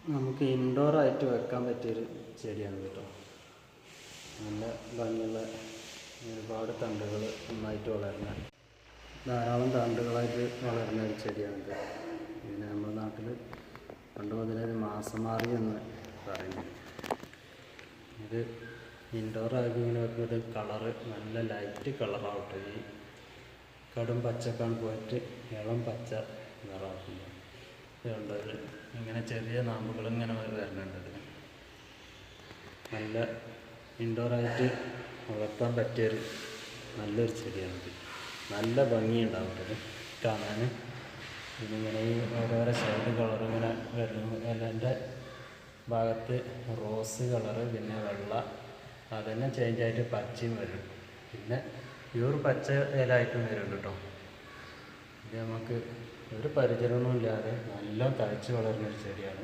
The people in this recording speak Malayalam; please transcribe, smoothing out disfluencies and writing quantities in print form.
നമുക്ക് ഇൻഡോറായിട്ട് വെക്കാൻ പറ്റിയൊരു ചെടിയാണ് കേട്ടോ. നല്ല ഭംഗിയുള്ള ഒരുപാട് തണ്ടുകൾ നന്നായിട്ട് വളരുന്ന ധാരാളം തണ്ടുകളായിട്ട് വളരുന്ന ഒരു ചെടിയാണിത്. പിന്നെ നമ്മുടെ നാട്ടിൽ പണ്ട് മുതലേ ഒരു മാസമാറി എന്ന് പറയുന്നു. ഇത് ഇൻഡോറാക്കി ഇങ്ങനെ വെക്കുന്നത് കളറ് നല്ല ലൈറ്റ് കളറാവട്ടെ. ഈ കടും പച്ചക്കാണ് പോയിട്ട് ഇളം പച്ച നിറമാക്കുന്നത്. ഇതുണ്ടത് ഇങ്ങനെ ചെറിയ നാമ്പുകൾ ഇങ്ങനെ വരുന്നുണ്ട്. ഇതിന് നല്ല ഇൻഡോറായിട്ട് വളർത്താൻ പറ്റിയൊരു നല്ലൊരു ചെടിയാണിത്. നല്ല ഭംഗിയുണ്ടാവും കാണാൻ. ഇതിങ്ങനെ ഈ ഓരോരോ സൈഡ് കളർ ഇങ്ങനെ വരുന്നു. ഇലൻ്റെ ഭാഗത്ത് റോസ് കളറ്, പിന്നെ വെള്ള, അതന്നെ ചേഞ്ചായിട്ട് പച്ചയും വരും. പിന്നെ പ്യൂർ പച്ച ഇലയായിട്ടും വരും കേട്ടോ. ഇത് നമുക്ക് ഒരു പരിചരണവും ഇല്ലാതെ നല്ല തഴച്ച് വളരുന്നൊരു ചെടിയാണ്.